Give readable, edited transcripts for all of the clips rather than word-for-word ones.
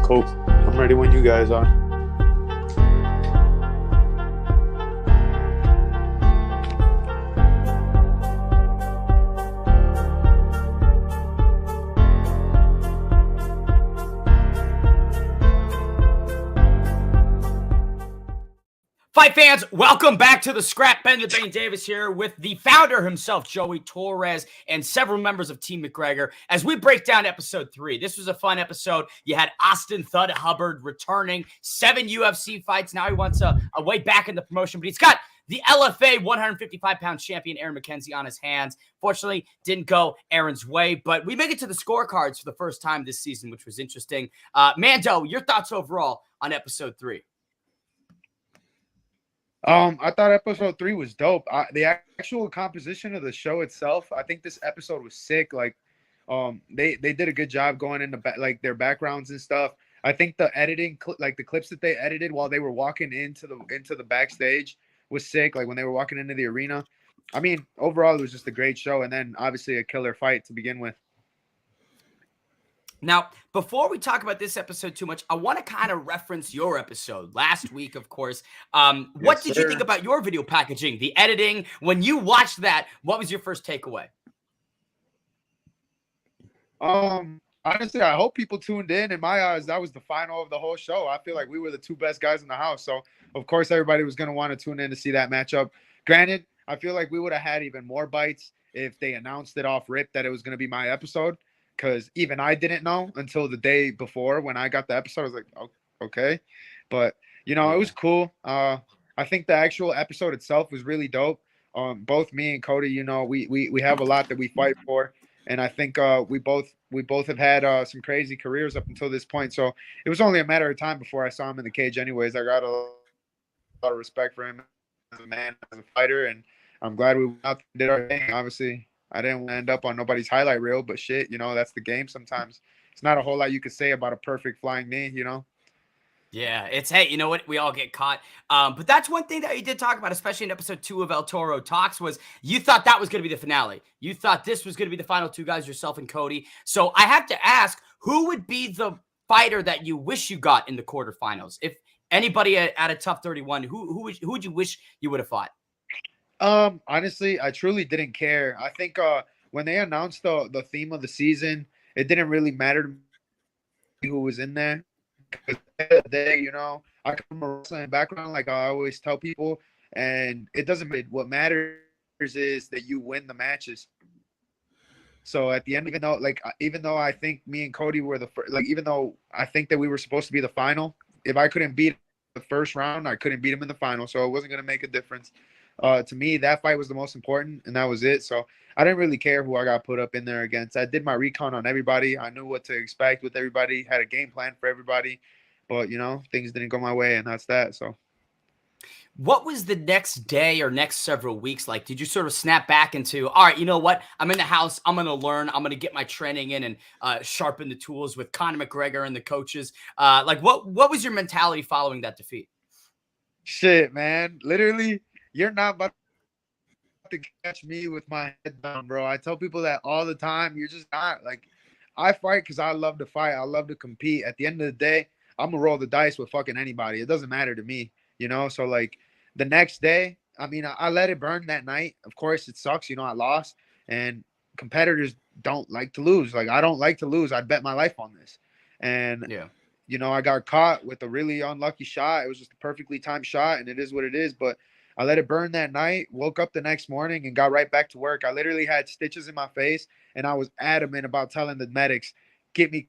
Cool. I'm ready when you guys are. Fight fans, welcome back to the Scrap. Ben the Bane Davis here with the founder himself, Joey Torres, and several members of Team McGregor as we break down episode 3. This was a fun episode. You had Austin Thud Hubbard returning, 7 UFC fights. Now he wants a way back in the promotion, but he's got the LFA 155-pound champion Aaron McKenzie on his hands. Fortunately, didn't go Aaron's way, but we make it to the scorecards for the first time this season, which was interesting. Mando, your thoughts overall on episode 3? I thought episode 3 was dope. The actual composition of the show itself, I think this episode was sick. Like, they did a good job going into their backgrounds and stuff. I think the editing, like the clips that they edited while they were walking into the backstage, was sick. Like when they were walking into the arena. I mean, overall, it was just a great show, and then obviously a killer fight to begin with. Now, before we talk about this episode too much, I want to kind of reference your episode last week, of course. What did you think about your video packaging, the editing? When you watched that, what was your first takeaway? Honestly, I hope people tuned in. In my eyes, that was the final of the whole show. I feel like we were the two best guys in the house. So, of course, everybody was going to want to tune in to see that matchup. Granted, I feel like we would have had even more bites if they announced it off rip that it was going to be my episode. Because even I didn't know until the day before when I got the episode. I was like, oh, okay. But, you know, it was cool. I think the actual episode itself was really dope. Both me and Cody, you know, we have a lot that we fight for. And I think we both have had some crazy careers up until this point. So it was only a matter of time before I saw him in the cage anyways. I got a lot of respect for him as a man, as a fighter. And I'm glad we went out and did our thing, obviously. I didn't end up on nobody's highlight reel, but shit, you know, that's the game sometimes. It's not a whole lot you could say about a perfect flying knee, you know? Yeah, it's, hey, you know what? We all get caught. But that's one thing that you did talk about, especially in episode 2 of El Toro Talks, was you thought that was going to be the finale. You thought this was going to be the final two guys, yourself and Cody. So I have to ask, who would be the fighter that you wish you got in the quarterfinals? If anybody at a tough 31, who would you wish you would have fought? Honestly, I truly didn't care. I think when they announced the theme of the season, it didn't really matter to me who was in there. Because at the end of the day, you know, I come from a wrestling background, like I always tell people, and it doesn't matter. What matters is that you win the matches. So at the end, even though I think me and Cody were the first, like even though I think that we were supposed to be the final, if I couldn't beat the first round, I couldn't beat him in the final, so it wasn't gonna make a difference. To me, that fight was the most important, and that was it. So I didn't really care who I got put up in there against. I did my recon on everybody. I knew what to expect with everybody, had a game plan for everybody. But, you know, things didn't go my way, and that's that. So what was the next day or next several weeks like? Did you sort of snap back into, all right, you know what? I'm in the house. I'm going to learn. I'm going to get my training in and sharpen the tools with Conor McGregor and the coaches. What was your mentality following that defeat? Shit, man. Literally, you're not about to catch me with my head down, bro. I tell people that all the time. You're just not. Like, I fight because I love to fight. I love to compete. At the end of the day, I'm going to roll the dice with fucking anybody. It doesn't matter to me, you know? So, like, the next day, I mean, I let it burn that night. Of course, it sucks. You know, I lost. And competitors don't like to lose. Like, I don't like to lose. I'd bet my life on this. And, yeah, you know, I got caught with a really unlucky shot. It was just a perfectly timed shot, and it is what it is. But I let it burn that night, woke up the next morning, and got right back to work. I literally had stitches in my face, and I was adamant about telling the medics, get me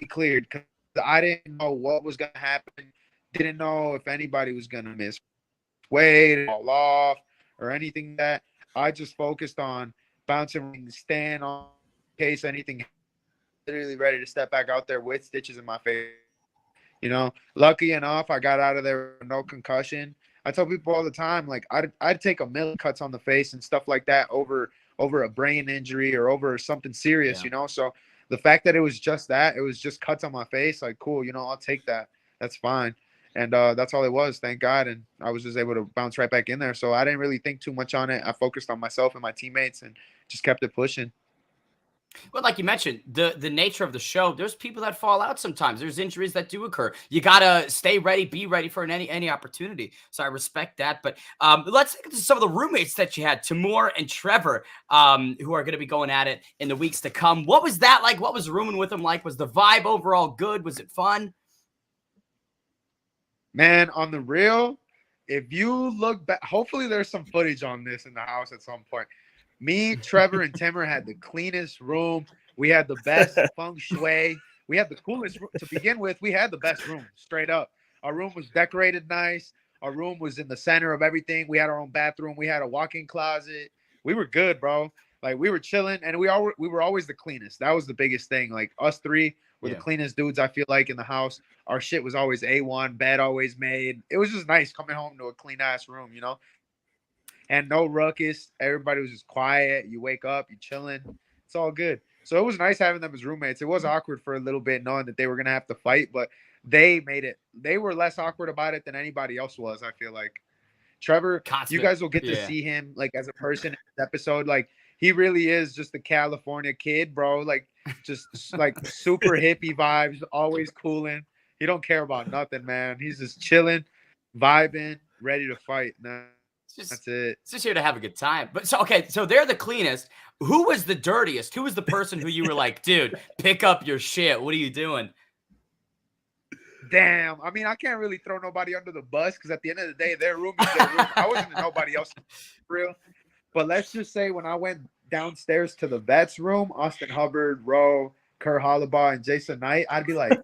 cleared, because I didn't know what was going to happen. Didn't know if anybody was going to miss weight, fall off, or anything like that. I just focused on bouncing, stand on in case anything. Literally ready to step back out there with stitches in my face. You know, lucky enough, I got out of there with no concussion. I tell people all the time, like, I'd take a million cuts on the face and stuff like that over a brain injury or over something serious, you know? So the fact that it was just that, it was just cuts on my face, like, cool, you know, I'll take that. That's fine. And that's all it was, thank God. And I was just able to bounce right back in there. So I didn't really think too much on it. I focused on myself and my teammates and just kept it pushing. Well, like you mentioned, the nature of the show, there's people that fall out sometimes. There's injuries that do occur. You gotta stay ready, be ready for any opportunity. So I respect that. But let's get to some of the roommates that you had, Timur and Trevor, who are going to be going at it in the weeks to come. What was that like? What was rooming with them like? Was the vibe overall good? Was it fun? Man, on the real, if you look back, hopefully there's some footage on this in the house at some point. Me, Trevor, and Timmer had the cleanest room. We had the best feng shui. We had the coolest room. To begin with, we had the best room, straight up. Our room was decorated nice. Our room was in the center of everything. We had our own bathroom. We had a walk-in closet. We were good, bro. Like, we were chilling, and we were always the cleanest. That was the biggest thing. Like, us three were the cleanest dudes, I feel like, in the house. Our shit was always A1, bed always made. It was just nice coming home to a clean-ass room, you know? And no ruckus. Everybody was just quiet. You wake up, you're chilling. It's all good. So it was nice having them as roommates. It was awkward for a little bit knowing that they were going to have to fight, but they made it. They were less awkward about it than anybody else was, I feel like. Trevor, you guys will get to see him like as a person in this episode. Like, he really is just a California kid, bro. Like, just like super hippie vibes, always cooling. He don't care about nothing, man. He's just chilling, vibing, ready to fight. Nah. That's it. It's just here to have a good time. But so they're the cleanest. Who was the dirtiest? Who was the person who you were like, dude, pick up your shit? What are you doing? Damn. I mean, I can't really throw nobody under the bus because at the end of the day, their room is their room. I wasn't in nobody else's real. But let's just say when I went downstairs to the vets room, Austin Hubbard, Rowe, Kerr Hollabaugh, and Jason Knight, I'd be like,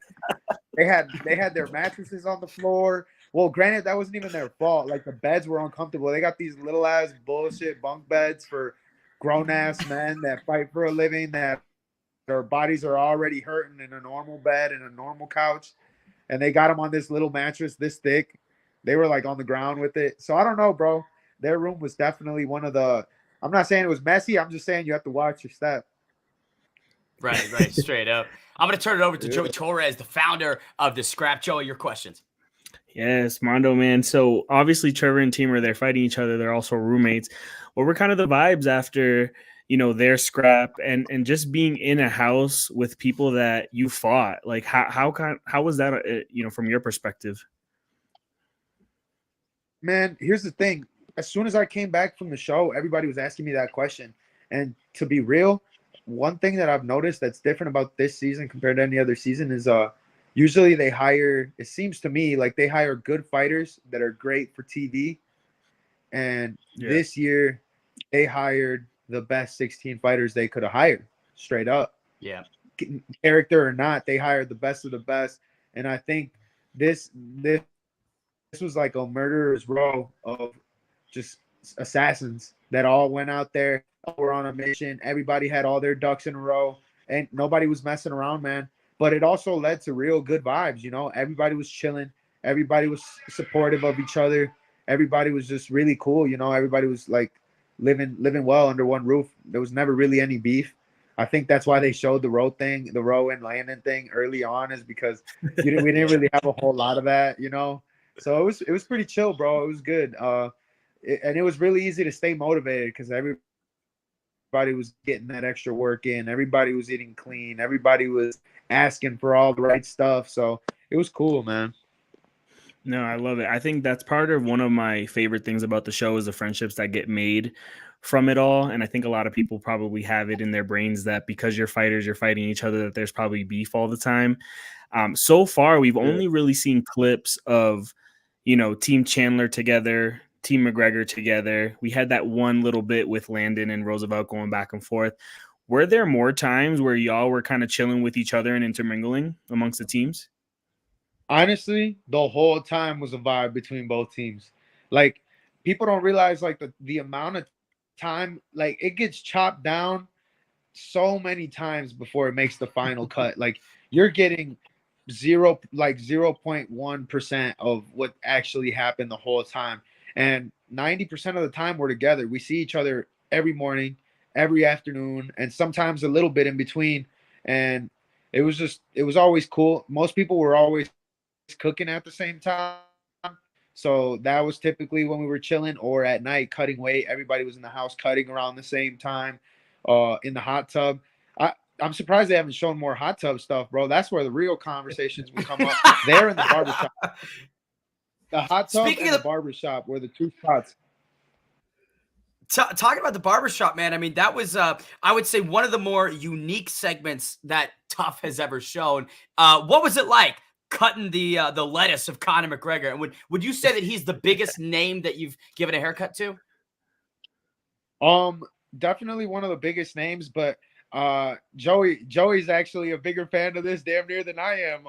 they had their mattresses on the floor. Well, granted, that wasn't even their fault. Like, the beds were uncomfortable. They got these little ass bullshit bunk beds for grown ass men that fight for a living, that their bodies are already hurting in a normal bed and a normal couch. And they got them on this little mattress this thick. They were like on the ground with it. So I don't know, bro. Their room was definitely one of the, I'm not saying it was messy. I'm just saying you have to watch your step. Right, straight up. I'm going to turn it over to Joey Torres, the founder of the Scrap. Joey, your questions. Yes, Mando, man. So obviously Trevor and Team they're fighting each other. They're also roommates. What were kind of the vibes after, their scrap and just being in a house with people that you fought? Like how was that, from your perspective? Man, here's the thing. As soon as I came back from the show, everybody was asking me that question. And to be real, one thing that I've noticed that's different about this season compared to any other season is usually they hire, it seems to me like they hire good fighters that are great for TV. And this year they hired the best 16 fighters they could have hired, straight up. Yeah. Character or not, they hired the best of the best. And I think this was like a murderer's row of just assassins that all went out there, were on a mission. Everybody had all their ducks in a row and nobody was messing around, man. But it also led to real good vibes, Everybody was chilling. Everybody was supportive of each other. Everybody was just really cool, Everybody was like living well under one roof. There was never really any beef. I think that's why they showed the Rowe and Landon thing early on, is because we didn't really have a whole lot of that, So it was pretty chill, bro. It was good. And it was really easy to stay motivated because everybody was getting that extra work in. Everybody was eating clean. Everybody was asking for all the right stuff. So it was cool, man. No, I love it. I think that's part of one of my favorite things about the show is the friendships that get made from it all. And I think a lot of people probably have it in their brains that because you're fighters, you're fighting each other, that there's probably beef all the time. So far, we've only really seen clips of, Team Chandler together, Team McGregor together. We had that one little bit with Landon and Roosevelt going back and forth. Were there more times where y'all were kind of chilling with each other and intermingling amongst the teams? Honestly, the whole time was a vibe between both teams. Like, people don't realize like the amount of time, like it gets chopped down so many times before it makes the final cut. Like, you're getting 0.1% of what actually happened the whole time. And 90% of the time we're together. We see each other every morning, every afternoon, and sometimes a little bit in between. And it was always cool. Most people were always cooking at the same time. So that was typically when we were chilling, or at night cutting weight. Everybody was in the house cutting around the same time, in the hot tub. I'm surprised they haven't shown more hot tub stuff, bro. That's where the real conversations would come up. There in the barbershop. The hot tub and the barbershop were the two spots. Talking about the barbershop, man, I mean, that was, I would say, one of the more unique segments that Tough has ever shown. What was it like cutting the lettuce of Conor McGregor? And would you say that he's the biggest name that you've given a haircut to? Definitely one of the biggest names, but Joey's actually a bigger fan of this damn near than I am.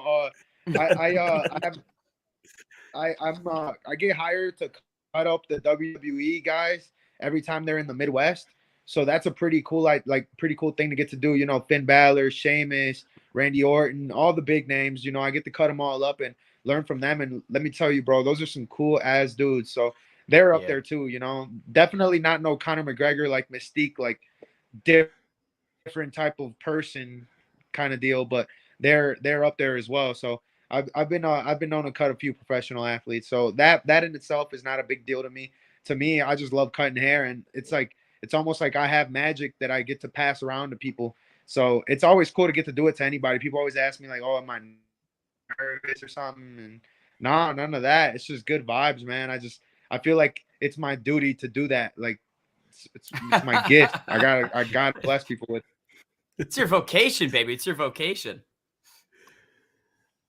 I get hired to cut up the WWE guys every time they're in the Midwest. So that's a pretty cool, pretty cool thing to get to do. You know, Finn Balor, Sheamus, Randy Orton, all the big names. You know, I get to cut them all up and learn from them. And let me tell you, bro, those are some cool ass dudes. So they're up there too. You know, definitely not no Conor McGregor like Mystique, like different type of person kind of deal, but they're up there as well. So I've been known to cut a few professional athletes. So that in itself is not a big deal to me. To me, I just love cutting hair, and it's almost like I have magic that I get to pass around to people. So it's always cool to get to do it to anybody. People always ask me like, "Oh, am I nervous or something?" And no, none of that. It's just good vibes, man. I feel like it's my duty to do that. Like it's my gift. I gotta bless people with. It's your vocation, baby. It's your vocation.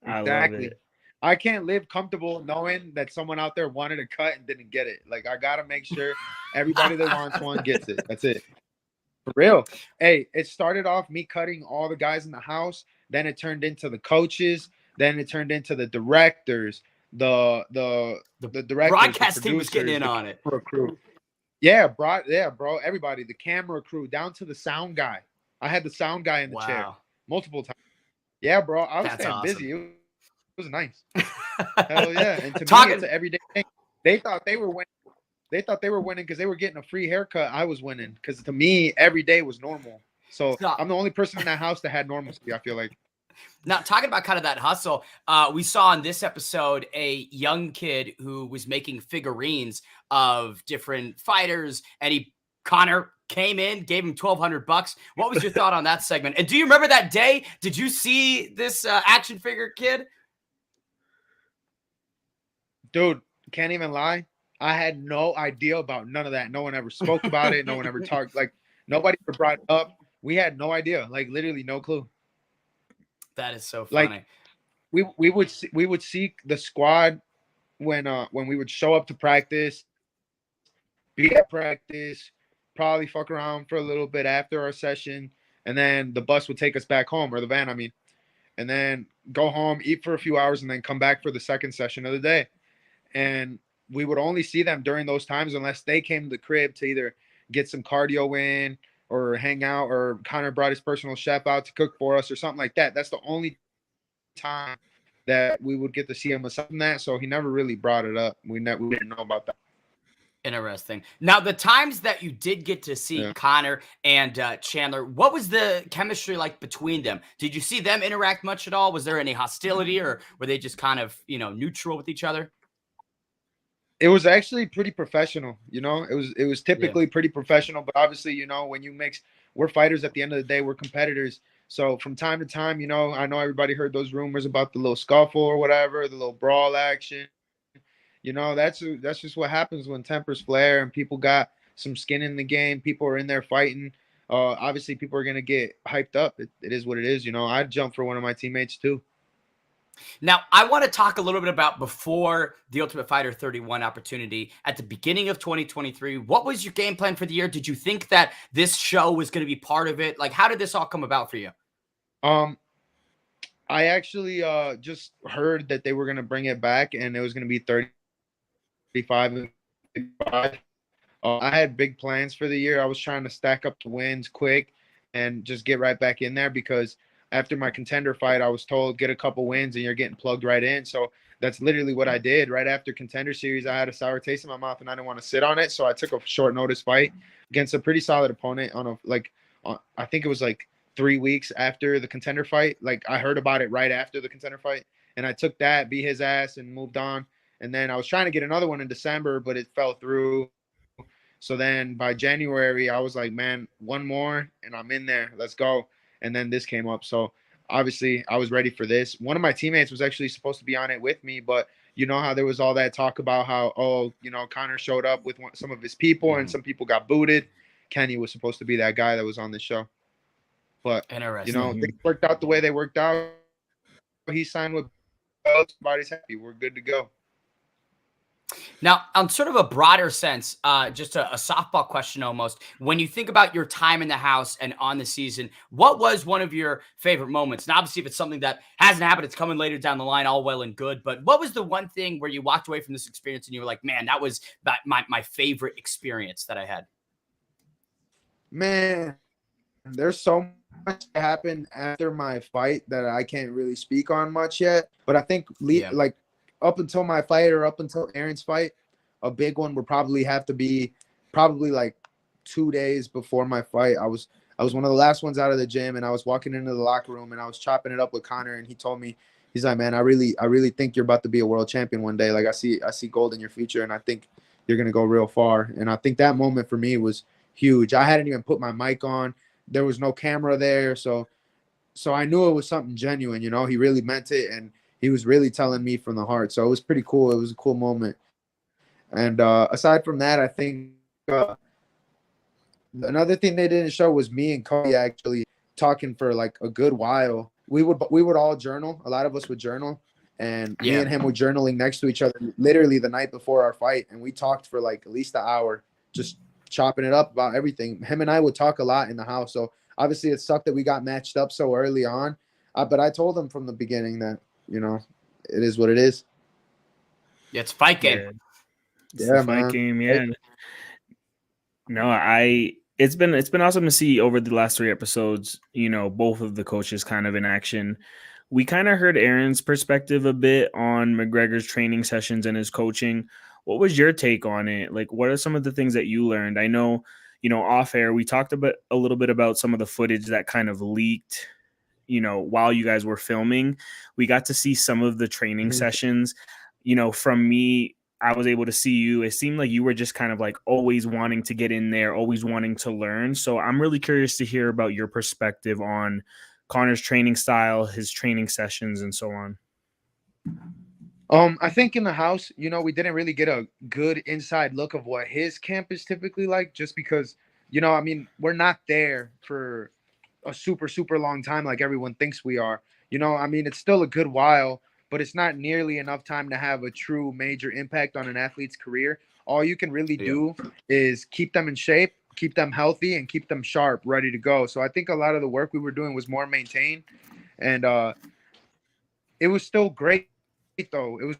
Exactly. I love it. I can't live comfortable knowing that someone out there wanted a cut and didn't get it. Like, I got to make sure everybody that wants one gets it. That's it. For real. Hey, it started off me cutting all the guys in the house. Then it turned into the coaches. Then it turned into the directors, the directors, broadcast team was getting in on it. Crew. Yeah, bro. Everybody, the camera crew, down to the sound guy. I had the sound guy in the chair multiple times. Yeah, bro. I was staying busy. It was nice. Hell yeah. And to me, it's an everyday thing. They thought they were winning. They thought they were winning because they were getting a free haircut. I was winning because to me, every day was normal. So I'm the only person in that house that had normalcy, I feel like. Now, talking about kind of that hustle, we saw in this episode a young kid who was making figurines of different fighters, and Conor came in, gave him $1,200. What was your thought on that segment? And do you remember that day? Did you see this action figure kid? Dude, can't even lie. I had no idea about none of that. No one ever spoke about it. No one ever talked. Like, nobody ever brought it up. We had no idea. Like, literally no clue. That is so funny. Like, we would seek the squad when we would show up to practice, be at practice, probably fuck around for a little bit after our session, and then the bus would take us back home, or the van, I mean, and then go home, eat for a few hours, and then come back for the second session of the day. And we would only see them during those times unless they came to the crib to either get some cardio in or hang out, or Conor brought his personal chef out to cook for us or something like that. That's the only time that we would get to see him aside from that. So he never really brought it up. We didn't know about that. Interesting. Now, the times that you did get to see Conor and Chandler, what was the chemistry like between them? Did you see them interact much at all? Was there any hostility, or were they just kind of, neutral with each other? It was actually pretty professional, it was typically pretty professional, but obviously, when you mix, we're fighters at the end of the day, we're competitors. So from time to time, I know everybody heard those rumors about the little scuffle or whatever, the little brawl action. That's just what happens when tempers flare and people got some skin in the game. People are in there fighting. Obviously, people are going to get hyped up. It is what it is. I'd jump for one of my teammates too. Now, I want to talk a little bit about before the Ultimate Fighter 31 opportunity at the beginning of 2023. What was your game plan for the year? Did you think that this show was going to be part of it? Like, how did this all come about for you? I actually just heard that they were going to bring it back and it was going to be 35 and 55. I had big plans for the year. I was trying to stack up the wins quick and just get right back in there because after my contender fight, I was told get a couple wins and you're getting plugged right in. So that's literally what I did. Right after contender series, I had a sour taste in my mouth and I didn't want to sit on it. So I took a short notice fight against a pretty solid opponent I think it was like 3 weeks after the contender fight. Like I heard about it right after the contender fight and I took that, beat his ass and moved on. And then I was trying to get another one in December, but it fell through. So then by January, I was like, man, one more and I'm in there. Let's go. and then this came up. So obviously I was ready for this. One of my teammates was actually supposed to be on it with me, but you know how there was all that talk about how, Conor showed up with some of his people and some people got booted. Kenny was supposed to be that guy that was on the show. But, Interesting. things worked out the way they worked out. He signed with everybody's happy. We're good to go. Now, on sort of a broader sense, just a softball question almost. When you think about your time in the house and on the season, what was one of your favorite moments? And obviously, if it's something that hasn't happened, it's coming later down the line, all well and good. But what was the one thing where you walked away from this experience and you were like, man, that was my favorite experience that I had? Man, there's so much that happened after my fight that I can't really speak on much yet. But I think like up until my fight or up until Aaron's fight, a big one would probably have to be like 2 days before my fight. I was one of the last ones out of the gym, and I was walking into the locker room and I was chopping it up with Conor, and he told me, he's like, man, I really think you're about to be a world champion one day. Like I see gold in your future, and I think you're gonna go real far. And I think that moment for me was huge. I hadn't even put my mic on. There was no camera there. So I knew it was something genuine, he really meant it. And he was really telling me from the heart. So it was pretty cool. It was a cool moment. And aside from that, I think another thing they didn't show was me and Cody actually talking for like a good while. We would all journal. A lot of us would journal. And me and him were journaling next to each other literally the night before our fight. And we talked for like at least an hour, just chopping it up about everything. Him and I would talk a lot in the house. So obviously it sucked that we got matched up so early on. But I told him from the beginning that, it is what it is. Yeah, it's fight game. Yeah, fight game. Yeah. No, it's been awesome to see over the last 3 episodes, both of the coaches kind of in action. We kind of heard Aaron's perspective a bit on McGregor's training sessions and his coaching. What was your take on it? Like, what are some of the things that you learned? I know, off air, we talked a little bit about some of the footage that kind of leaked, while you guys were filming. We got to see some of the training sessions. From me, I was able to see you. It seemed like you were just kind of like always wanting to get in there, always wanting to learn. So I'm really curious to hear about your perspective on Conor's training style, his training sessions, and so on. I think in the house, we didn't really get a good inside look of what his camp is typically like, just because, we're not there for a super, super long time like everyone thinks we are. It's still a good while, but it's not nearly enough time to have a true major impact on an athlete's career. All you can really do is keep them in shape, keep them healthy, and keep them sharp, ready to go. So I think a lot of the work we were doing was more maintained, and it was still great, though. It was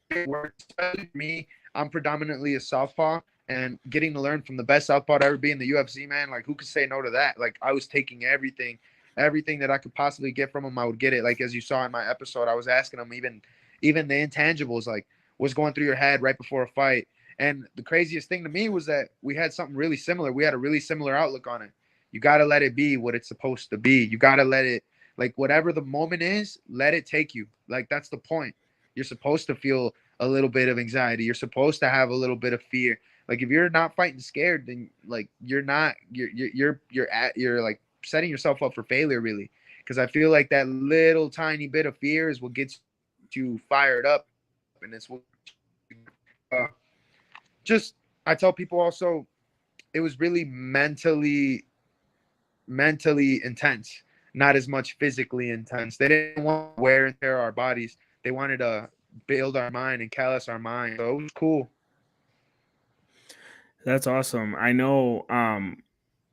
great work, especially for me. I'm predominantly a southpaw, and getting to learn from the best southpaw to ever be in the UFC, man, like, who could say no to that? Like, I was taking everything that I could possibly get from him. I would get it. Like, as you saw in my episode, I was asking him even the intangibles, like what's going through your head right before a fight. And the craziest thing to me was that we had something really similar. We had a really similar outlook on it. You got to let it be what it's supposed to be. You got to let it, like, whatever the moment is, let it take you. Like, that's the point. You're supposed to feel a little bit of anxiety. You're supposed to have a little bit of fear. Like, if you're not fighting scared, then like you're like setting yourself up for failure, really. Because I feel like that little tiny bit of fear is what gets you fired up, and it's what I tell people also, it was really mentally intense, not as much physically intense. They didn't want to wear and tear our bodies. They wanted to build our mind and callous our mind. So it was cool. That's awesome. I know,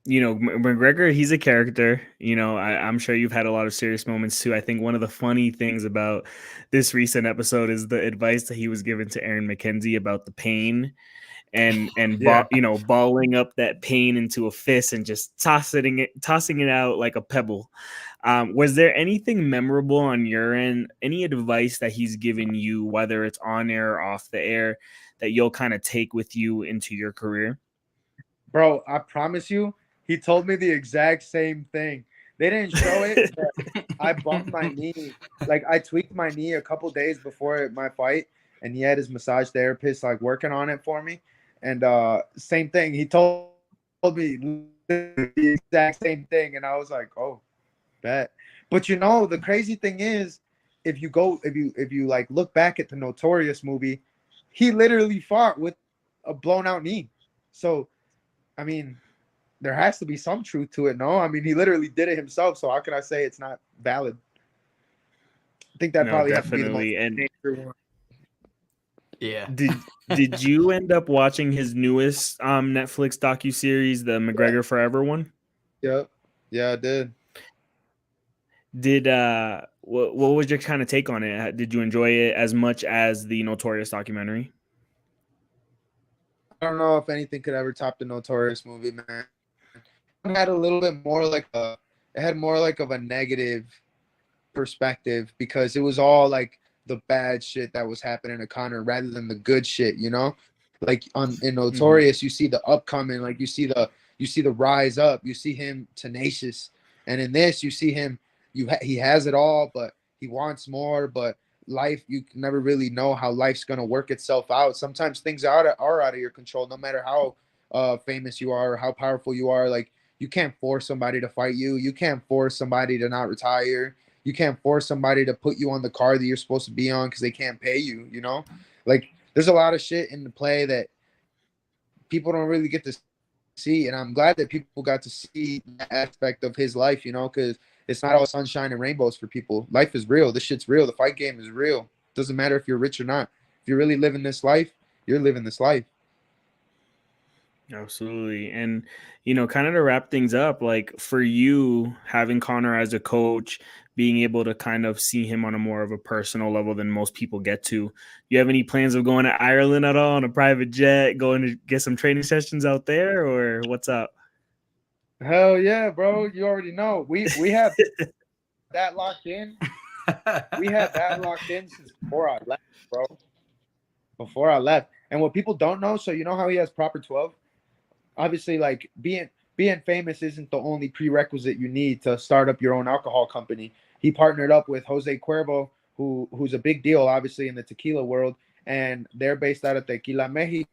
McGregor, he's a character. I'm sure you've had a lot of serious moments too. I think one of the funny things about this recent episode is the advice that he was given to Aaron McKenzie about the pain and balling up that pain into a fist and just tossing it out like a pebble. Was there anything memorable on your end? Any advice that he's given you, whether it's on air or off the air, that you'll kind of take with you into your career? Bro, I promise you, he told me the exact same thing. They didn't show it, but I bumped my knee. Like, I tweaked my knee a couple days before my fight, and he had his massage therapist like working on it for me. And same thing. He told me the exact same thing, and I was like, oh, Bet. But you know, the crazy thing is, if you like look back at the Notorious movie, he literally fought with a blown out knee. So, I mean, there has to be some truth to it, no? I mean, he literally did it himself. So how can I say it's not valid? I think that No, probably has to be the most definitely. And major one. Yeah. did you end up watching his newest Netflix docuseries, the McGregor Forever one? Yep. Yeah, I did. Did what was your kind of take on it? Did you enjoy it as much as the Notorious documentary? I don't know if anything could ever top the Notorious movie, man. It had a little bit more like it had more like of a negative perspective because it was all like the bad shit that was happening to Connor rather than the good shit, you know? Like in Notorious, you see the upcoming, like you see the rise up, you see him tenacious. And in this, you see him he has it all, but he wants more, but life, you can never really know how life's gonna work itself out. Sometimes things are out of your control, no matter how famous you are or how powerful you are. Like you can't force somebody to fight you. You can't force somebody to not retire. You can't force somebody to put you on the car that you're supposed to be on because they can't pay you, you know? Like there's a lot of shit in the play that people don't really get to see. And I'm glad that people got to see that aspect of his life, you know, because it's not all sunshine and rainbows for people. Life is real. This shit's real. The fight game is real. Doesn't matter if you're rich or not. If you're really living this life, you're living this life. Absolutely. And, kind of to wrap things up, like for you, having Connor as a coach, being able to kind of see him on a more of a personal level than most people get to, you have any plans of going to Ireland at all on a private jet, going to get some training sessions out there, or what's up? Hell yeah, bro. You already know. We have that locked in. We had that locked in since before I left, bro. Before I left. And what people don't know, so you know how he has Proper 12? Obviously, like being famous isn't the only prerequisite you need to start up your own alcohol company. He partnered up with Jose Cuervo, who's a big deal, obviously, in the tequila world, and they're based out of Tequila, Mexico,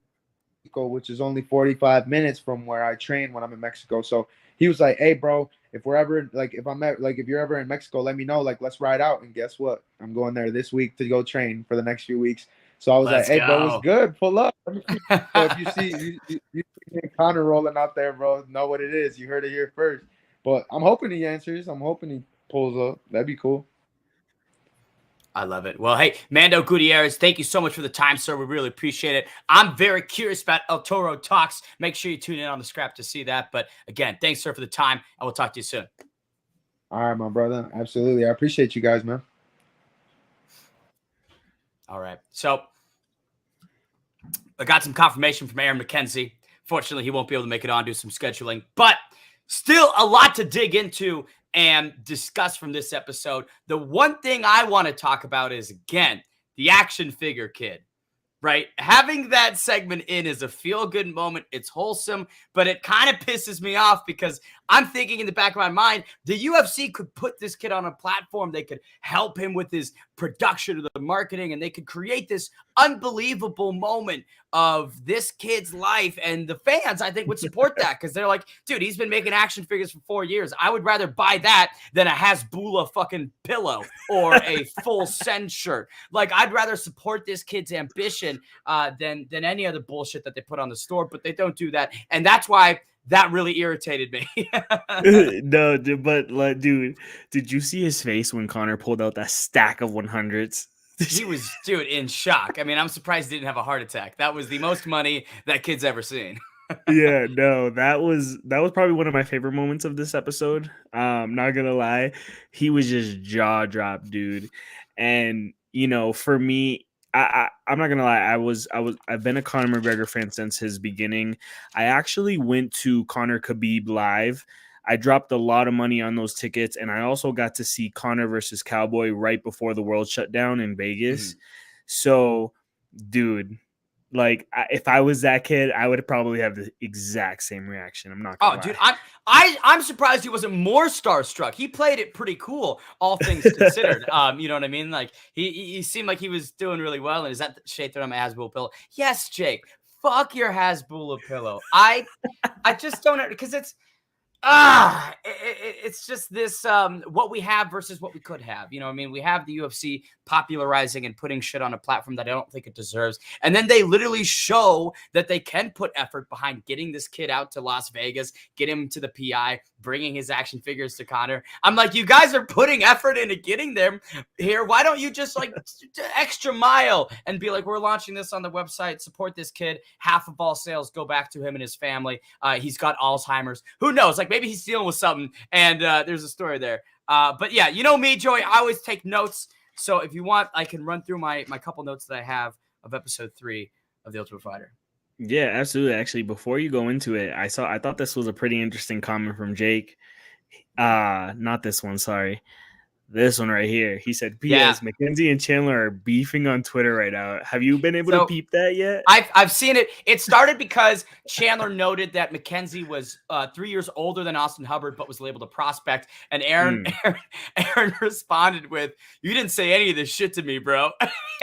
which is only 45 minutes from where I train when I'm in Mexico. So he was like, "Hey, bro, if we're ever if you're ever in Mexico, let me know. Like, let's ride out." And guess what? I'm going there this week to go train for the next few weeks. So I was Let's like, "Hey, bro, go. what's good? Pull up." So if you see you Connor rolling out there, bro, know what it is. You heard it here first. But I'm hoping he answers. I'm hoping he pulls up. That'd be cool. I love it. Well, hey, Mando Gutierrez, thank you so much for the time, sir. We really appreciate it. I'm very curious about El Toro Talks. Make sure you tune in on the scrap to see that. But again, thanks, sir, for the time. I will talk to you soon. All right, my brother. Absolutely. I appreciate you guys, man. All right. So I got some confirmation from Aaron McKenzie. Fortunately, he won't be able to make it on, do some scheduling, but still a lot to dig into and discuss from this episode. The one thing I want to talk about is, again, the action figure kid, right? Having that segment in is a feel-good moment. It's wholesome, but it kind of pisses me off because I'm thinking in the back of my mind, the UFC could put this kid on a platform. They could help him with his production of the marketing, and they could create this unbelievable moment of this kid's life. And the fans, I think, would support that because they're like, dude, he's been making action figures for 4 years. I would rather buy that than a Hasbulla fucking pillow or a full send shirt. Like, I'd rather support this kid's ambition than any other bullshit that they put on the store, but they don't do that. And that's why that really irritated me. No, dude, but like, dude, did you see his face when Connor pulled out that stack of 100s? He was, dude, in shock. I mean, I'm surprised he didn't have a heart attack. That was the most money that kid's ever seen. Yeah, no, that was probably one of my favorite moments of this episode. Not gonna lie, he was just jaw dropped, dude. And for me, I'm not gonna lie, I've been a Conor McGregor fan since his beginning. I actually went to Conor Khabib live. I dropped a lot of money on those tickets, and I also got to see Conor versus Cowboy right before the world shut down in Vegas. So, dude, like, if I was that kid, I would probably have the exact same reaction. I'm not gonna lie. Dude, I'm surprised he wasn't more starstruck. He played it pretty cool, all things considered. You know what I mean? Like, he seemed like he was doing really well. And is that Shay throwing my Hasbulla pillow? Yes, Jake. Fuck your Hasbulla pillow. I just don't, because It's just this what we have versus what we could have. You know, I mean, we have the UFC popularizing and putting shit on a platform that I don't think it deserves. And then they literally show that they can put effort behind getting this kid out to Las Vegas, get him to the PI, bringing his action figures to Connor. I'm like, you guys are putting effort into getting them here. Why don't you just like extra mile and be like, we're launching this on the website, support this kid. Half of all sales go back to him and his family. He's got Alzheimer's. Who knows? Like maybe he's dealing with something and there's a story there. But yeah, you know me, Joey, I always take notes. So if you want, I can run through my couple notes that I have of episode 3 of The Ultimate Fighter. Yeah, absolutely. Actually, before you go into it, I thought this was a pretty interesting comment from Jake. Not this one, sorry. This one right here. He said, P.S. McKenzie and Chandler are beefing on Twitter right now. Have you been able to peep that yet? I've seen it. It started because Chandler noted that McKenzie was 3 years older than Austin Hubbard, but was labeled a prospect. And Aaron responded with, "You didn't say any of this shit to me, bro."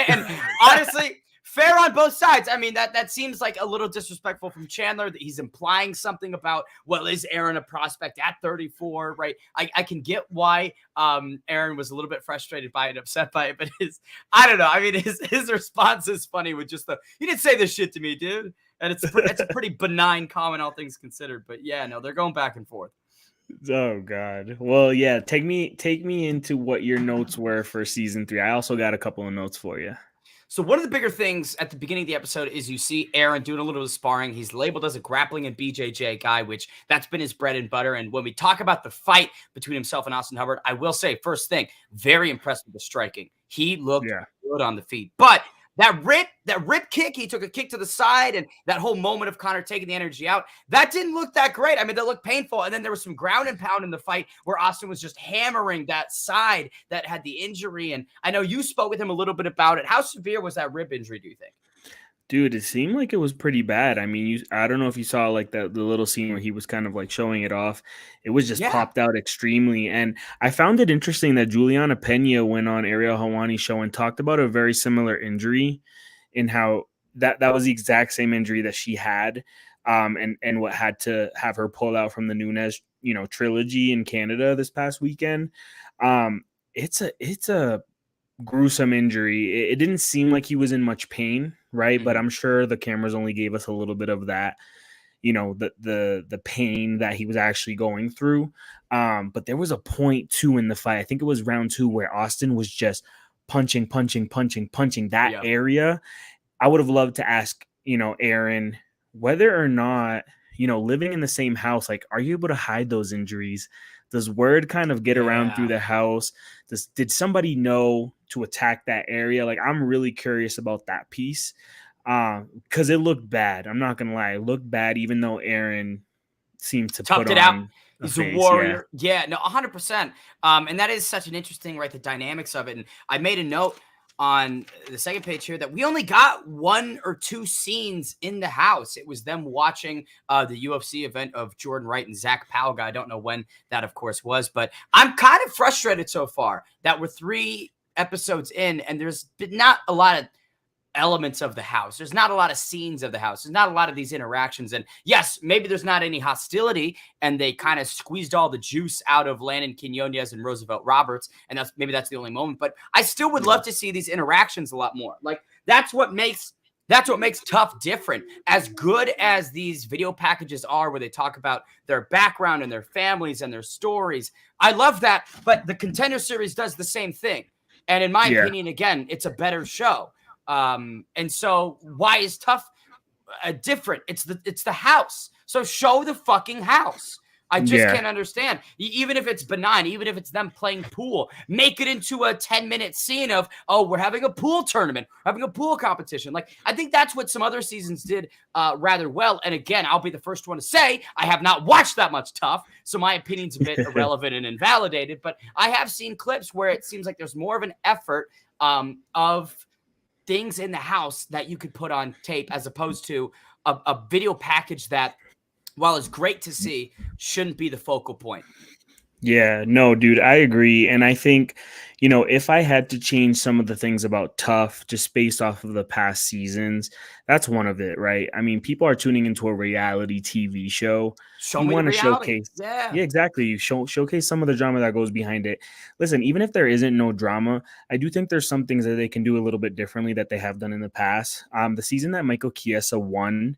And honestly, fair on both sides. I mean, that seems like a little disrespectful from Chandler that he's implying something about, well, is Aaron a prospect at 34, right? I can get why Aaron was a little bit frustrated by it, upset by it, but I don't know. I mean, his response is funny with just you didn't say this shit to me, dude. And it's a pretty benign comment, all things considered. But yeah, no, they're going back and forth. Oh God. Well, yeah, take me into what your notes were for season 3. I also got a couple of notes for you. So one of the bigger things at the beginning of the episode is you see Aaron doing a little bit of sparring. He's labeled as a grappling and BJJ guy, which that's been his bread and butter. And when we talk about the fight between himself and Austin Hubbard, I will say, first thing, very impressed with the striking. He looked good on the feet. But that rip kick, he took a kick to the side, and that whole moment of Connor taking the energy out, that didn't look that great. I mean, that looked painful. And then there was some ground and pound in the fight where Austin was just hammering that side that had the injury. And I know you spoke with him a little bit about it. How severe was that rib injury, do you think? Dude, it seemed like it was pretty bad. I mean, I don't know if you saw like the little scene where he was kind of like showing it off. It was just popped out extremely. And I found it interesting that Juliana Pena went on Ariel Helwani's show and talked about a very similar injury in how that was the exact same injury that she had. And what had to have her pull out from the Nunes, trilogy in Canada this past weekend. It's a gruesome injury. It didn't seem like he was in much pain, right? But I'm sure the cameras only gave us a little bit of that, the pain that he was actually going through. But there was a point too in the fight, I think it was round 2, where Austin was just punching that area. I would have loved to ask, Aaron, whether or not, living in the same house, like, are you able to hide those injuries? Does word kind of get around through the house? Did somebody know to attack that area? Like, I'm really curious about that piece because it looked bad. I'm not gonna lie, it looked bad. Even though Aaron seemed to toughed it out. He's a warrior. Yeah, no, 100%. And that is such an interesting, right? The dynamics of it. And I made a note on the second page here that we only got 1 or 2 scenes in the house. It was them watching the UFC event of Jordan Wright and Zach Palga. I don't know when that, of course, was, but I'm kind of frustrated so far that we're 3 episodes in and there's been not a lot of elements of the house. There's not a lot of scenes of the house. There's not a lot of these interactions. And yes, maybe there's not any hostility and they kind of squeezed all the juice out of Landon Quinonez and Roosevelt Roberts. And that's the only moment, but I still would love to see these interactions a lot more. Like that's what makes Tough different. As good as these video packages are where they talk about their background and their families and their stories, I love that. But the Contender Series does the same thing. And in my opinion, again, it's a better show. And so why is Tough different? It's the house. So show the fucking house. I just can't understand. Even if it's benign, even if it's them playing pool, make it into a 10-minute scene of, oh, we're having a pool tournament, having a pool competition. Like, I think that's what some other seasons did rather well. And again, I'll be the first one to say I have not watched that much Tough, so my opinion's a bit irrelevant and invalidated. But I have seen clips where it seems like there's more of an effort of things in the house that you could put on tape as opposed to a video package that, while it's great to see, shouldn't be the focal point. Yeah, no, dude, I agree. And I think, if I had to change some of the things about Tough just based off of the past seasons, that's one of it, right? I mean, people are tuning into a reality TV show. Show You me the want to reality. showcase, Yeah. yeah, exactly. You showcase some of the drama that goes behind it. Listen, even if there isn't no drama, I do think there's some things that they can do a little bit differently that they have done in the past. The season that Michael Chiesa won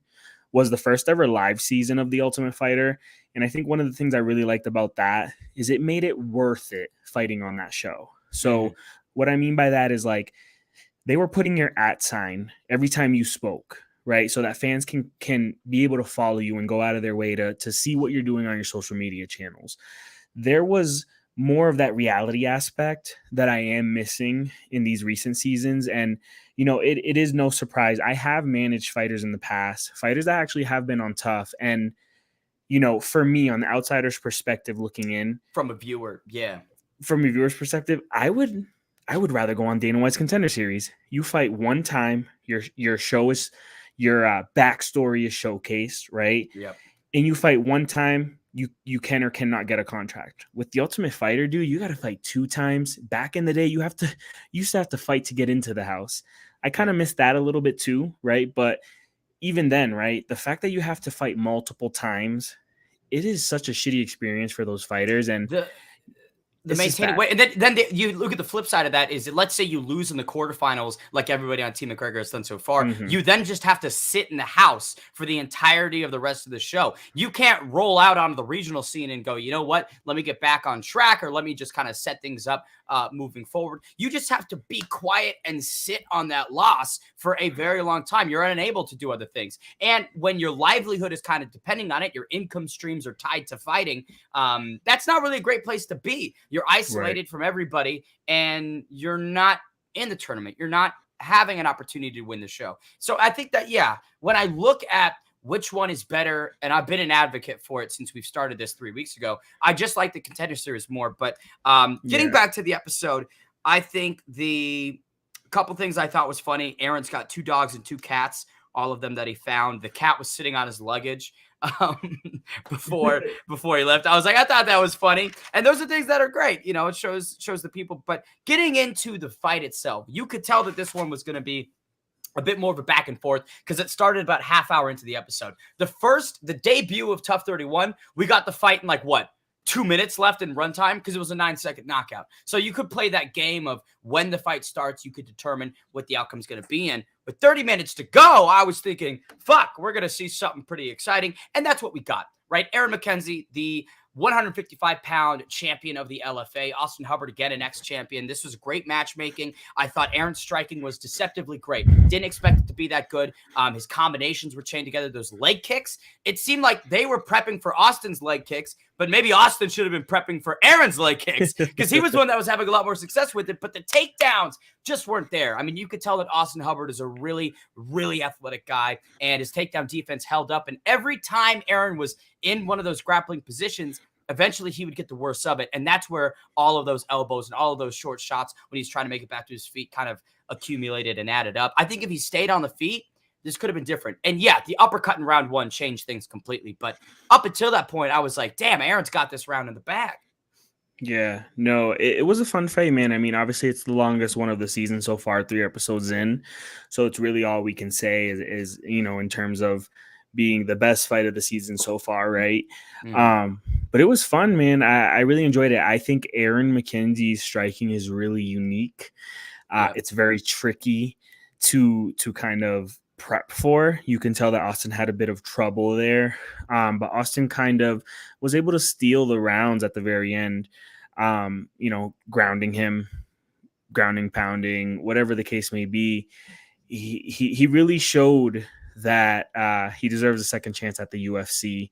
was the first ever live season of The Ultimate Fighter. And I think one of the things I really liked about that is it made it worth it fighting on that show. So what I mean by that is like they were putting your @ every time you spoke, right? So that fans can be able to follow you and go out of their way to see what you're doing on your social media channels. There was more of that reality aspect that I am missing in these recent seasons. And, it is no surprise. I have managed fighters in the past, fighters that actually have been on Tough. And, for me, on the outsider's perspective, looking in From a viewer. Yeah. from a viewer's perspective, I would rather go on Dana White's Contender Series. You fight one time, your show is your backstory is showcased, right? Yep. And you fight one time, you can or cannot get a contract. With The Ultimate Fighter, dude, you got to fight 2 times. Back in the day, you used to have to fight to get into the house. I kind of missed that a little bit too, right? But even then, right, the fact that you have to fight multiple times, it is such a shitty experience for those fighters. And the maintaining weight, and then you look at the flip side of that is that let's say you lose in the quarterfinals, like everybody on Team McGregor has done so far. You then just have to sit in the house for the entirety of the rest of the show. You can't roll out onto the regional scene and go, you know what? Let me get back on track, or let me just kind of set things up moving forward. You just have to be quiet and sit on that loss for a very long time. You're unable to do other things, and when your livelihood is kind of depending on it, your income streams are tied to fighting. That's not really a great place to be. You're isolated from everybody, and you're not in the tournament. You're not having an opportunity to win the show. So I think that, when I look at which one is better, and I've been an advocate for it since we've started this 3 weeks ago, I just like the Contender Series more. But getting back to the episode, I think the couple things I thought was funny. Aaron's got 2 dogs and 2 cats, all of them that he found. The cat was sitting on his luggage before he left. I thought that was funny. And those are things that are great. It shows the people. But getting into the fight itself, you could tell that this one was going to be a bit more of a back and forth because it started about half hour into the episode. The debut of Tough 31, we got the fight in 2 minutes left in runtime because it was a 9-second knockout. So you could play that game of when the fight starts, you could determine what the outcome's going to be in. With 30 minutes to go, I was thinking, fuck, we're going to see something pretty exciting. And that's what we got, right? Aaron McKenzie, the 155-pound champion of the LFA. Austin Hubbard, again, an ex-champion. This was great matchmaking. I thought Aaron's striking was deceptively great. Didn't expect it to be that good. His combinations were chained together. Those leg kicks, it seemed like they were prepping for Austin's leg kicks, but maybe Austin should have been prepping for Aaron's leg kicks because he was the one that was having a lot more success with it, but the takedowns just weren't there. I mean, you could tell that Austin Hubbard is a really, really athletic guy, and his takedown defense held up. And every time Aaron was in one of those grappling positions, eventually he would get the worst of it. And that's where all of those elbows and all of those short shots when he's trying to make it back to his feet kind of accumulated and added up. I think if he stayed on the feet, this could have been different. And the uppercut in round 1 changed things completely. But up until that point, I was like, damn, Aaron's got this round in the bag. Yeah, no, it was a fun fight, man. I mean, obviously it's the longest one of the season so far, 3 episodes in. So it's really all we can say is in terms of being the best fight of the season so far, right? But it was fun, man. I really enjoyed it. I think Aaron McKenzie's striking is really unique. It's very tricky to kind of prep for. You can tell that Austin had a bit of trouble there, but Austin kind of was able to steal the rounds at the very end, grounding him, pounding, whatever the case may be. He really showed that he deserves a second chance at the UFC.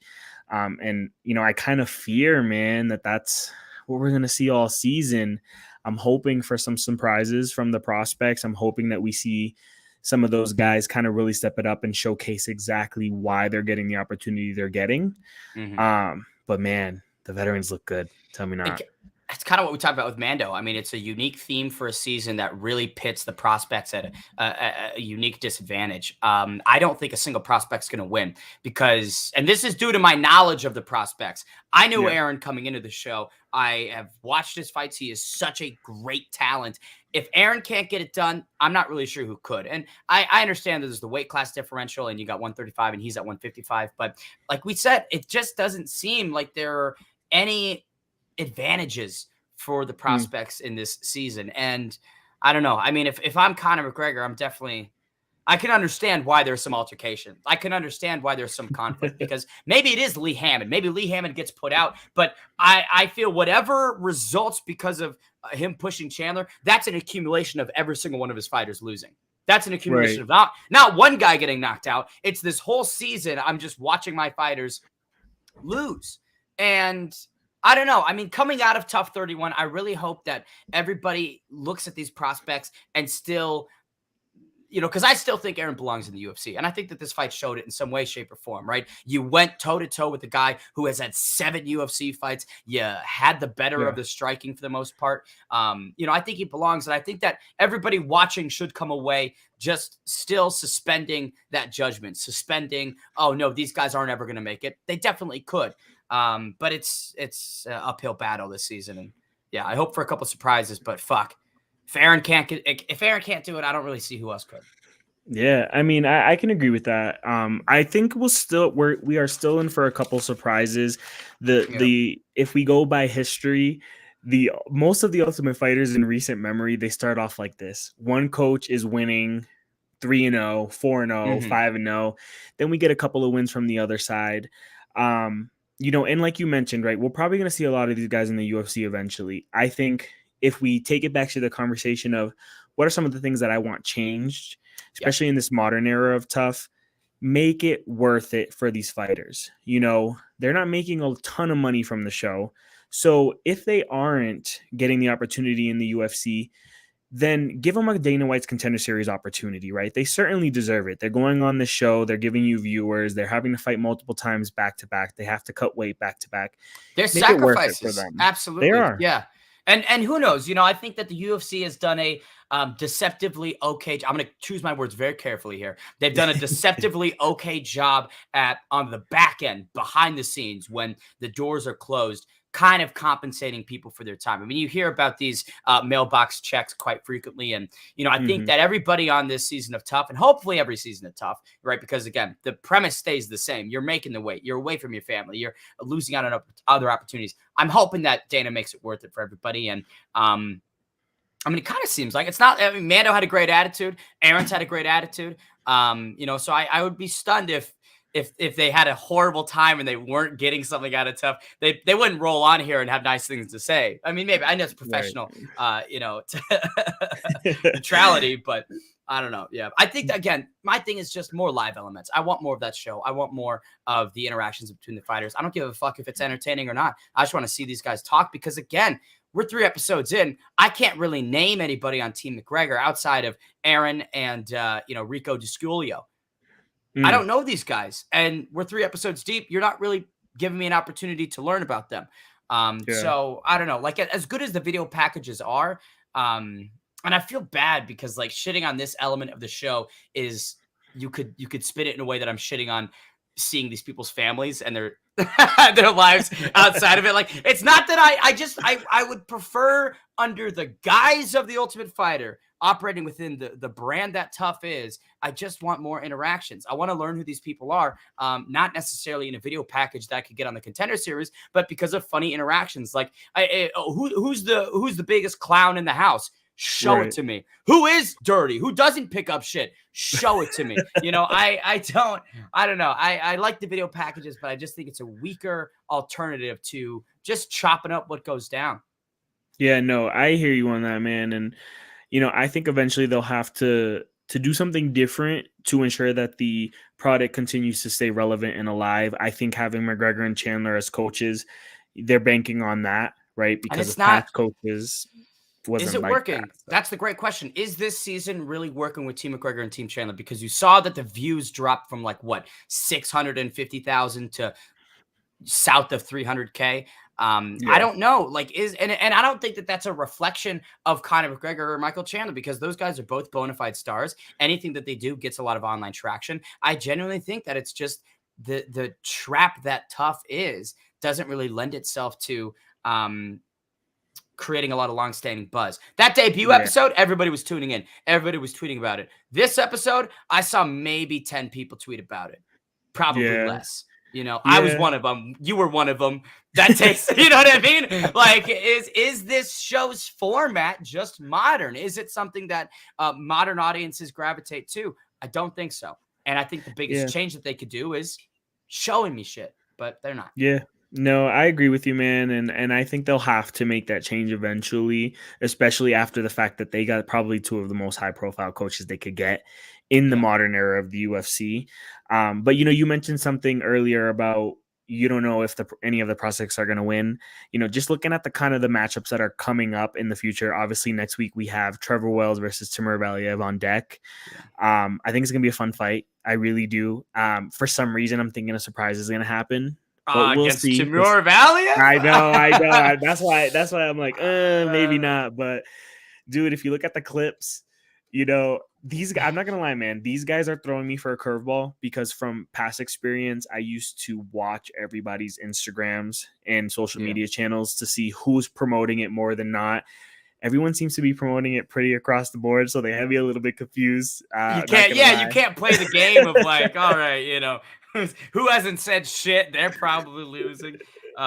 And I kind of fear, man, that's what we're going to see all season. I'm hoping for some surprises from the prospects. I'm hoping that we see some of those guys kind of really step it up and showcase exactly why they're getting the opportunity they're getting. But man, the veterans look good. Tell me not. It's kind of what we talked about with Mando. I mean, it's a unique theme for a season that really pits the prospects at a unique disadvantage. I don't think a single prospect's going to win because, and this is due to my knowledge of the prospects. I knew Aaron coming into the show. I have watched his fights. He is such a great talent. If Aaron can't get it done, I'm not really sure who could. And I understand that there's the weight class differential and you got 135 and he's at 155. But like we said, it just doesn't seem like there are any advantages for the prospects in this season. And I don't know. I mean, if I'm Conor McGregor, I can understand why there's some altercation. I can understand why there's some conflict because maybe it is Lee Hammond. Maybe Lee Hammond gets put out, but I feel whatever results because of him pushing Chandler, that's an accumulation of every single one of his fighters losing. That's an accumulation of not one guy getting knocked out. It's this whole season. I'm just watching my fighters lose. And I don't know. I mean, coming out of Tough 31, I really hope that everybody looks at these prospects and still, because I still think Aaron belongs in the UFC. And I think that this fight showed it in some way, shape, or form, right? You went toe-to-toe with a guy who has had 7 UFC fights. You had the better of the striking for the most part. I think he belongs. And I think that everybody watching should come away just still suspending that judgment, suspending, oh, no, these guys aren't ever going to make it. They definitely could. But it's an uphill battle this season. And, I hope for a couple surprises, but fuck. If Aaron can't do it, I don't really see who else could. Yeah, I mean, I can agree with that. I think we are still in for a couple surprises. If we go by history, most of the Ultimate Fighters in recent memory, they start off like this. One coach is winning 3-0, 4-0, 5-0. Then we get a couple of wins from the other side. And like you mentioned, right, we're probably going to see a lot of these guys in the UFC eventually. I think if we take it back to the conversation of what are some of the things that I want changed, especially in this modern era of tough, make it worth it for these fighters. They're not making a ton of money from the show. So if they aren't getting the opportunity in the UFC, then give them a Dana White's Contender Series opportunity, right? They certainly deserve it. They're going on the show. They're giving you viewers. They're having to fight multiple times back to back. They have to cut weight back to back. They're sacrifices. For them. Absolutely. They are. Yeah. And who knows? I think that the UFC has done a deceptively okay. I'm going to choose my words very carefully here. They've done a deceptively okay job on the back end, behind the scenes, when the doors are closed, kind of compensating people for their time. I mean, you hear about these mailbox checks quite frequently. And, I think that everybody on this season of Tough, and hopefully every season of Tough, right? Because again, the premise stays the same. You're making the weight. You're away from your family. You're losing out on other opportunities. I'm hoping that Dana makes it worth it for everybody. And, it kind of seems like it's not. I mean, Mando had a great attitude. Aaron's had a great attitude. So I would be stunned if they had a horrible time and they weren't getting something out of Tough. They wouldn't roll on here and have nice things to say. I mean, maybe I know it's professional, neutrality, but I don't know. Yeah, I think again, my thing is just more live elements. I want more of that show. I want more of the interactions between the fighters. I don't give a fuck if it's entertaining or not. I just want to see these guys talk because again, we're 3 episodes in. I can't really name anybody on Team McGregor outside of Aaron and Rico DiSculio. I don't know these guys, and we're 3 episodes deep. You're not really giving me an opportunity to learn about them. So I don't know. Like as good as the video packages are, and I feel bad because like shitting on this element of the show is you could spin it in a way that I'm shitting on seeing these people's families and their their lives outside of it. Like it's not that I would prefer under the guise of the Ultimate Fighter operating within the brand that Tough is. I just want more interactions. I want to learn who these people are, not necessarily in a video package that I could get on the Contender Series, but because of funny interactions. Like who's the biggest clown in the house? Show it to me. Who is dirty? Who doesn't pick up shit? Show it to me. I don't know. I like the video packages, but I just think it's a weaker alternative to just chopping up what goes down. Yeah, no, I hear you on that, man. And, I think eventually they'll have to do something different to ensure that the product continues to stay relevant and alive. I think having McGregor and Chandler as coaches, they're banking on that, right? Because of past coaches. Is it working? That's the great question. Is this season really working with Team McGregor and Team Chandler? Because you saw that the views dropped from 650,000 to south of 300K. I don't know, like and I don't think that that's a reflection of Conor McGregor or Michael Chandler, because those guys are both bona fide stars. Anything that they do gets a lot of online traction. I genuinely think that it's just the trap that Tough doesn't really lend itself to creating a lot of long-standing buzz. That debut episode, everybody was tuning in. Everybody was tweeting about it. This episode, I saw maybe 10 people tweet about it. Probably less. I was one of them. You were one of them. That takes, you know what I mean? Like, is this show's format just modern? Is it something that modern audiences gravitate to? I don't think so. And I think the biggest change that they could do is showing me shit, but they're not. Yeah. No, I agree with you, man. And I think they'll have to make that change eventually, especially after the fact that they got probably two of the most high profile coaches they could get in the modern era of the UFC. But, you mentioned something earlier about you don't know if any of the prospects are going to win. Just looking at the kind of the matchups that are coming up in the future. Obviously, next week we have Trevor Wells versus Timur Valiev on deck. I think it's going to be a fun fight. I really do. For some reason, I'm thinking a surprise is going to happen. But we'll see. Timur Valiev? I know. That's why I'm like, maybe not. But dude, if you look at the clips, these guys, I'm not gonna lie, man, these guys are throwing me for a curveball, because from past experience, I used to watch everybody's Instagrams and social media channels to see who's promoting it more than not. Everyone seems to be promoting it pretty across the board, so they have me a little bit confused. You can't play the game of like, all right, who hasn't said shit? They're probably losing.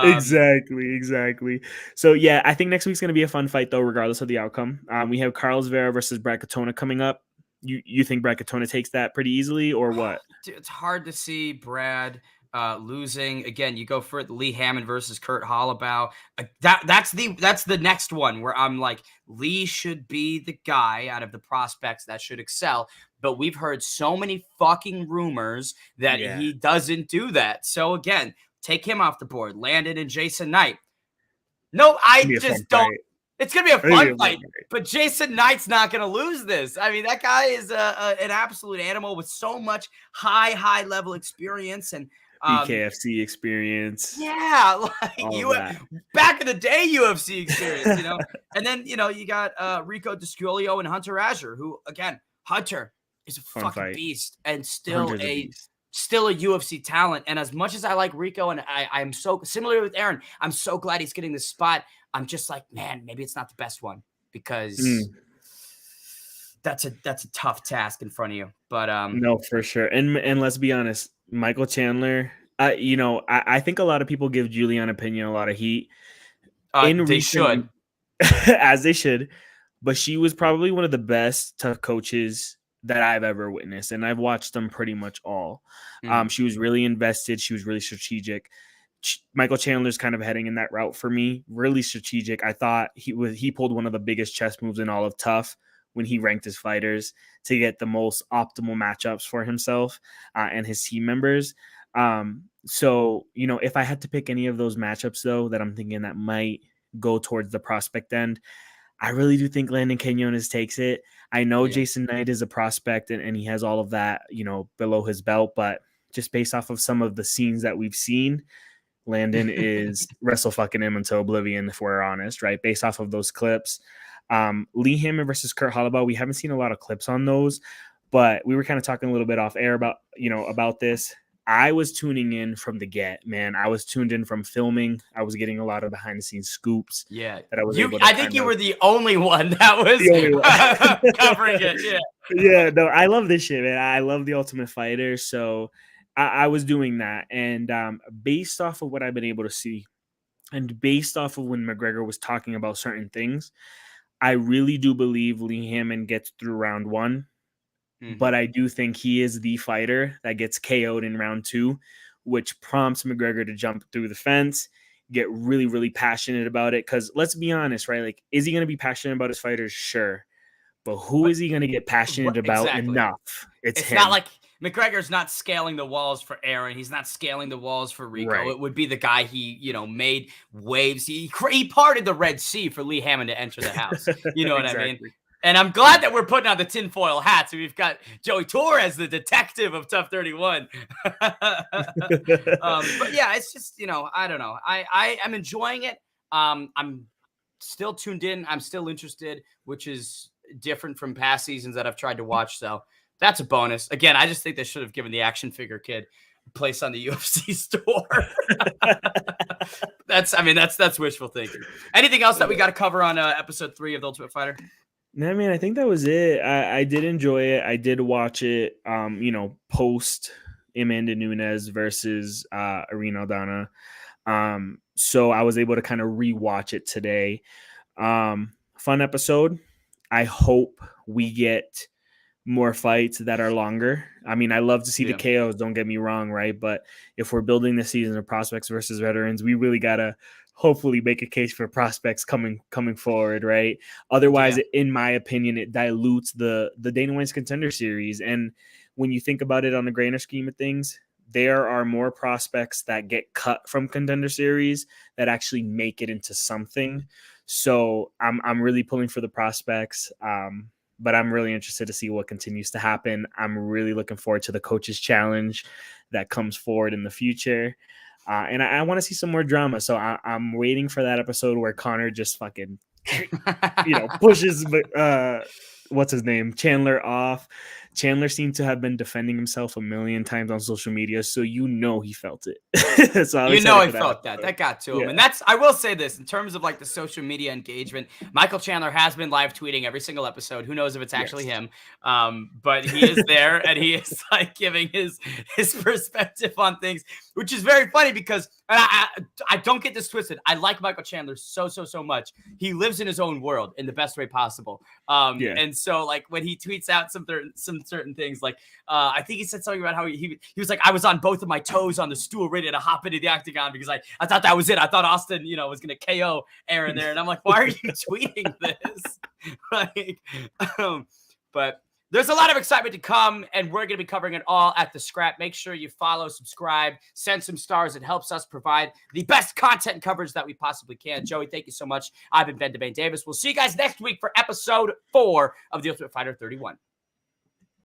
Exactly. So yeah, I think next week's gonna be a fun fight though, regardless of the outcome. We have Carlos Vera versus Brad Katona coming up. You think Brad Katona takes that pretty easily, or what? It's hard to see Brad losing. Again, you go for it, Lee Hammond versus Kurt Holloway. That's the next one where I'm like, Lee should be the guy out of the prospects that should excel. But we've heard so many fucking rumors that he doesn't do that. So again, take him off the board. Landon and Jason Knight. No, I just don't. It's going to be a fun fight, but Jason Knight's not going to lose this. I mean, that guy is an absolute animal with so much high level experience and BKFC experience. Yeah, like back in the day UFC experience, And then, you got Rico DiSciolio and Hunter Azure, who, again, Hunter is a fucking beast and still a UFC talent. And as much as I like Rico, and I'm so similar with Aaron, I'm so glad he's getting this spot. I'm just like, man, maybe it's not the best one, because that's a tough task in front of you. But no, for sure. And let's be honest, Michael Chandler, I think a lot of people give Juliana Pena a lot of heat. Should. As they should. But she was probably one of the best tough coaches that I've ever witnessed, and I've watched them pretty much all. She was really invested. She was really strategic. Michael Chandler's kind of heading in that route for me. Really strategic. I thought he pulled one of the biggest chess moves in all of tough when he ranked his fighters to get the most optimal matchups for himself and his team members. So, if I had to pick any of those matchups, though, that I'm thinking that might go towards the prospect end, I really do think Landon Quinones takes it. I know Jason Knight is a prospect and he has all of that, below his belt, but just based off of some of the scenes that we've seen, Landon is wrestle fucking him into oblivion, if we're honest, right? Based off of those clips. Lee Hammond versus Kurt Holloway, we haven't seen a lot of clips on those, but we were kind of talking a little bit off air about this. I was tuning in from the get, man. I was tuned in from filming. I was getting a lot of behind the scenes scoops. Yeah. That I think you were the only one that was covering it. Yeah. Yeah. No, I love this shit, man. I love The Ultimate Fighter. So I was doing that. And based off of what I've been able to see, and based off of when McGregor was talking about certain things, I really do believe Lee Hammond gets through round one. But I do think he is the fighter that gets KO'd in round two, which prompts McGregor to jump through the fence, get really, really passionate about it. Because let's be honest, right? Like, is he going to be passionate about his fighters? Sure. But who is he going to get passionate about enough? It's him. Not like McGregor's not scaling the walls for Aaron. He's not scaling the walls for Rico. Right. It would be the guy he, made waves. He parted the Red Sea for Lee Hammond to enter the house. You know what I mean? And I'm glad that we're putting on the tinfoil hats. We've got Joey Torres, the detective of Tough 31. But yeah, it's just, I don't know. I am enjoying it. I'm still tuned in. I'm still interested, which is different from past seasons that I've tried to watch. So that's a bonus. Again, I just think they should have given the action figure kid a place on the UFC store. That's wishful thinking. Anything else that we got to cover on episode 3 of The Ultimate Fighter? No, I mean, I think that was it. I did enjoy it. I did watch it, post Amanda Nunes versus Irene Aldana. So I was able to kind of rewatch it today. Fun episode. I hope we get more fights that are longer. I mean, I love to see the KOs, don't get me wrong, right? But if we're building the season of prospects versus veterans, we really got to hopefully make a case for prospects coming forward, right? Otherwise, in my opinion, it dilutes the Dana White's Contender Series. And when you think about it on the grander scheme of things, there are more prospects that get cut from Contender Series that actually make it into something. So I'm really pulling for the prospects, but I'm really interested to see what continues to happen. I'm really looking forward to the coaches challenge that comes forward in the future. And I want to see some more drama. So I'm waiting for that episode where Connor just fucking, pushes, what's his name? Chandler off. Chandler seemed to have been defending himself a million times on social media. So he felt it. So he felt that. That got to him. And I will say this, in terms of like the social media engagement, Michael Chandler has been live tweeting every single episode. Who knows if it's actually him? But he is there and he is like giving his perspective on things, which is very funny because I don't get this twisted. I like Michael Chandler so much. He lives in his own world in the best way possible. And so like when he tweets out some certain things, like I think he said something about how he was like, I was on both of my toes on the stool ready to hop into the octagon because I thought that was it. I thought Austin, was going to KO Aaron there. And I'm like, why are you tweeting this? But there's a lot of excitement to come, and we're going to be covering it all at The Scrap. Make sure you follow, subscribe, send some stars. It helps us provide the best content and coverage that we possibly can. Joey, thank you so much. I've been Ben the Bane Davis. We'll see you guys next week for episode 4 of The Ultimate Fighter 31.